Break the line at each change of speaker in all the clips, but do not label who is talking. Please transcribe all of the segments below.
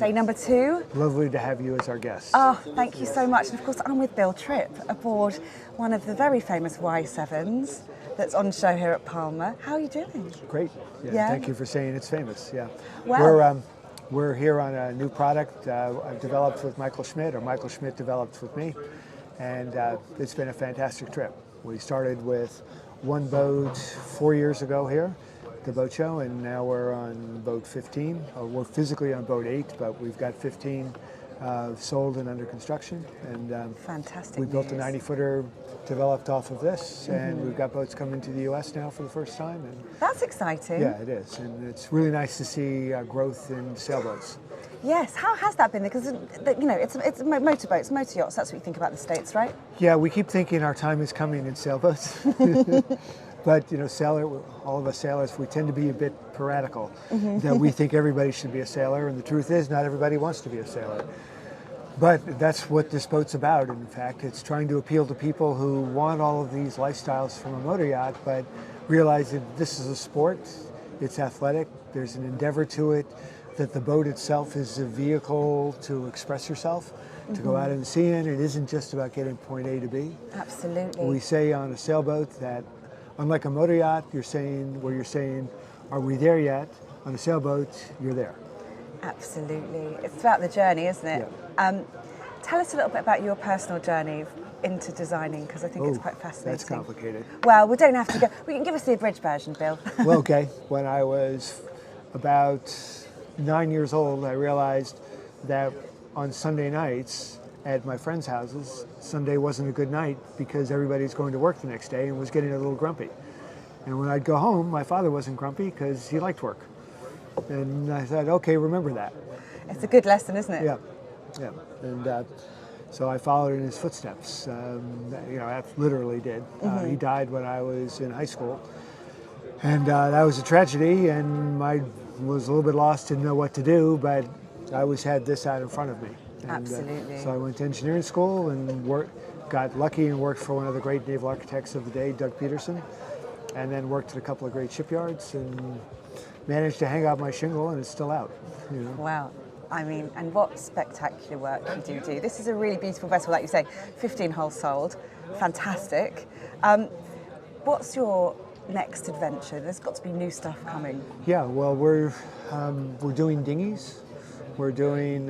Day number 2.
Lovely to have you as our guest.
Oh, thank you so much. And of course, I'm with Bill Tripp aboard one of the very famous Y7s that's on show here at Palma. How are you doing?
Great. Yeah. Thank you for saying it's famous. Yeah.
Well,
we're here on a new product I've developed with Michael Schmidt, or Michael Schmidt developed with me, and it's been a fantastic trip. We started with one boat 4 years ago here, the boat show, and now we're on boat 15. We're physically on boat 8, but we've got 15 sold and under construction. And
fantastic.
We built a 90-footer developed off of this, and we've got boats coming to the U.S. now for the first time. And
that's exciting.
yeah, it is, and it's really nice to see growth in sailboats.
Yes, how has that been? Because you know, it's motorboats, motor yachts. That's what you think about the States, right?
Yeah, we keep thinking our time is coming in sailboats. But you know, all of us sailors, we tend to be a bit piratical. That we think everybody should be a sailor, and the truth is, not everybody wants to be a sailor. But that's what this boat's about. In fact, it's trying to appeal to people who want all of these lifestyles from a motor yacht, but realize that this is a sport. It's athletic. There's an endeavor to it. That the boat itself is a vehicle to express yourself, to go out and see in. It isn't just about getting point A to B.
Absolutely.
We say on a sailboat that, unlike a motor yacht, you're saying, are we there yet? On a sailboat, you're there.
Absolutely. It's about the journey, isn't it?
Yeah.
Tell us a little bit about your personal journey into designing, because I think it's quite fascinating.
That's complicated.
Well, we don't have to go. We can give us the abridged version, Bill.
Well, okay. When I was about 9 years old, I realized that on Sunday nights at my friends' houses, Sunday wasn't a good night because everybody's going to work the next day and was getting a little grumpy. And when I'd go home, my father wasn't grumpy because he liked work. And I thought, okay, remember that.
It's a good lesson, isn't it?
Yeah, yeah. And so I followed in his footsteps. You know, I literally did. He died when I was in high school. And that was a tragedy, and I was a little bit lost, didn't know what to do, but I always had this out in front of me. And,
Absolutely.
So I went to engineering school and got lucky and worked for one of the great naval architects of the day, Doug Peterson, and then worked at a couple of great shipyards and managed to hang out my shingle, and it's still out. You know?
Wow. I mean, and what spectacular work you do. This is a really beautiful vessel, like you say, 15 hulls sold, fantastic. What's your next adventure? There's got to be new stuff coming.
Yeah, well, we're doing dinghies. We're doing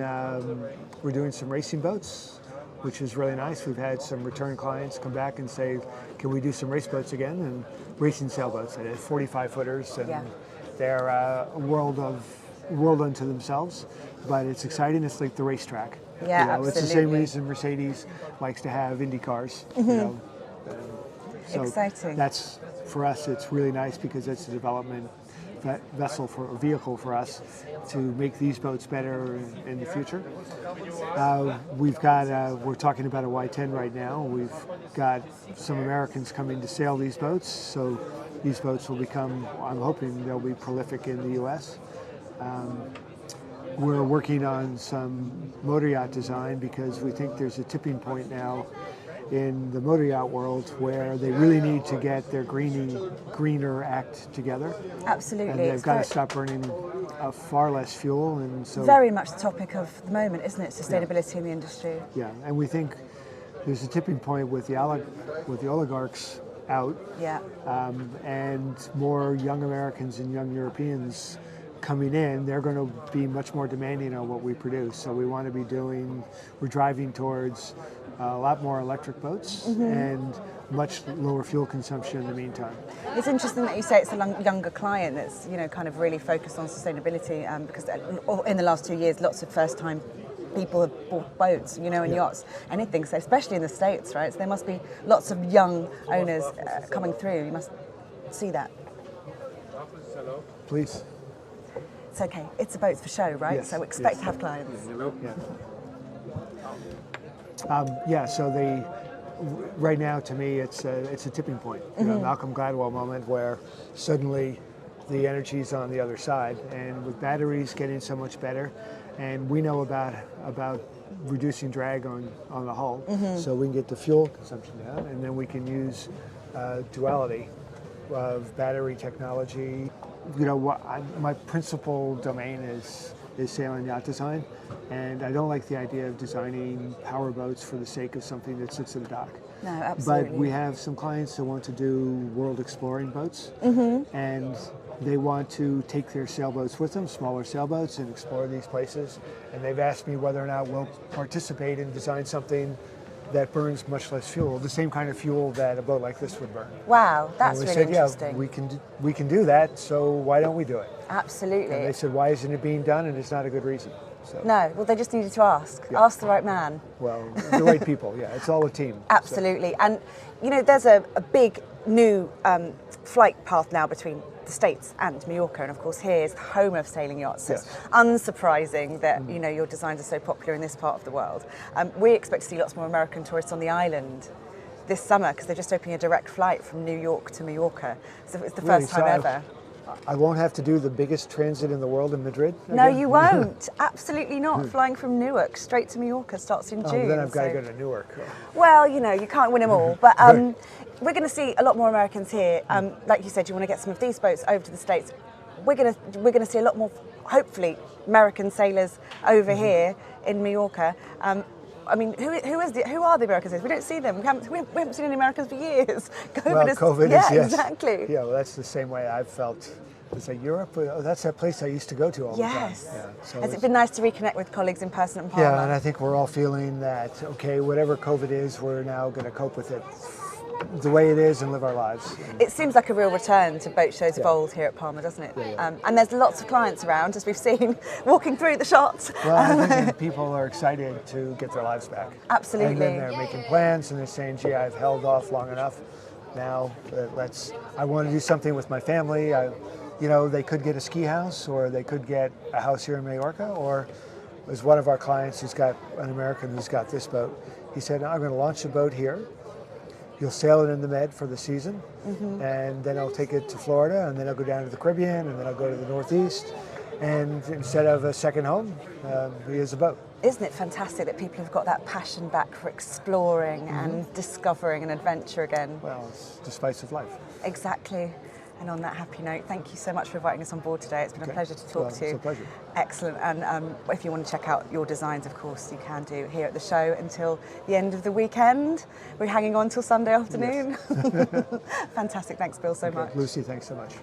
some racing boats, which is really nice. We've had some return clients come back and say, "Can we do some race boats again?" And racing sailboats. That is 45-footers, and they're a world unto themselves. But it's exciting. It's like the racetrack.
Yeah,
you know,
absolutely.
It's the same reason Mercedes likes to have Indy cars. You know? So
exciting.
That's, for us, it's really nice because it's a development vehicle for us to make these boats better in the future. We're talking about a Y10 right now. We've got some Americans coming to sail these boats, so these boats will become, I'm hoping they'll be prolific in the U.S. We're working on some motor yacht design because we think there's a tipping point now in the motor yacht world where they really need to get their greener act together.
Absolutely.
And they've got to stop burning far less fuel. And so
very much the topic of the moment, isn't it? Sustainability in the industry.
Yeah, and we think there's a tipping point with the oligarchs out.
Yeah.
And more young Americans and young Europeans coming in, they're going to be much more demanding on what we produce. So we want to be we're driving towards a lot more electric boats and much lower fuel consumption in the meantime.
It's interesting that you say it's a younger client that's, you know, kind of really focused on sustainability because in the last 2 years, lots of first-time people have bought boats, you know, and yachts, anything, so especially in the States, right? So there must be lots of young owners coming through. You must see that.
Please.
It's okay. It's a boat for show, right?
Yes,
so expect to have clients.
Yeah. So right now, to me, it's a tipping point. You know, Malcolm Gladwell moment where suddenly the energy's on the other side, and with batteries getting so much better, and we know about reducing drag on the hull, so we can get the fuel consumption down, and then we can use duality of battery technology. You know, my principal domain is is sailing yacht design, and I don't like the idea of designing power boats for the sake of something that sits at a dock.
No, absolutely.
But we have some clients that want to do world exploring boats, and they want to take their sailboats with them, smaller sailboats, and explore these places. And they've asked me whether or not we'll participate and design something that burns much less fuel, the same kind of fuel that a boat like this would burn.
Wow, that's
and we
really
said,
interesting.
Yeah, we can do that, so why don't we do it?
Absolutely.
And they said, why isn't it being done? And it's not a good reason. So,
No, well, they just needed to ask. Yeah. Ask the right man.
Well, the right people, yeah. It's all a team.
Absolutely. So. And, you know, there's a big new flight path now between the States and Mallorca, and of course here is the home of sailing yachts. So yes. It's unsurprising that you know your designs are so popular in this part of the world. We expect to see lots more American tourists on the island this summer because they're just opening a direct flight from New York to Mallorca. So it's the first time ever.
I won't have to do the biggest transit in the world in Madrid again?
No, you won't. Absolutely not. Flying from Newark straight to Mallorca starts in June.
Then I've got to go to Newark.
Well, you know, you can't win them all. But we're going to see a lot more Americans here. Like you said, you want to get some of these boats over to the States. We're going to see a lot more, hopefully, American sailors over here in Mallorca. I mean, who are the Americans? We don't see them. We haven't seen any Americans for years.
COVID is,
yes.
Exactly. Yeah, well, that's the same way I've felt. It's like Europe, oh, that's that place I used to go to all the time.
Yes.
Yeah, so
has it been nice to reconnect with colleagues in person at Palma?
Yeah, and I think we're all feeling that, okay, whatever COVID is, we're now going to cope with it the way it is and live our lives.
It seems like a real return to boat shows of old here at Palma, doesn't it?
Yeah.
And there's lots of clients around, as we've seen, walking through the shots.
Well, I think people are excited to get their lives back.
Absolutely.
And then they're making plans and they're saying, gee, I've held off long enough. Now, I want to do something with my family. You know, they could get a ski house or they could get a house here in Mallorca, or there's one of our clients who's got an American who's got this boat. He said, I'm going to launch a boat here. You'll sail it in the Med for the season, and then I'll take it to Florida, and then I'll go down to the Caribbean, and then I'll go to the Northeast. And instead of a second home, he has a boat.
Isn't it fantastic that people have got that passion back for exploring and discovering an adventure again?
Well, it's the spice of life.
Exactly. And on that happy note, thank you so much for inviting us on board today. It's been a pleasure to talk to you.
It's a pleasure.
Excellent. And if you want to check out your designs, of course, you can do here at the show until the end of the weekend. We're hanging on till Sunday afternoon.
Yes.
Fantastic. Thanks, Bill, so much.
Lucie, thanks so much.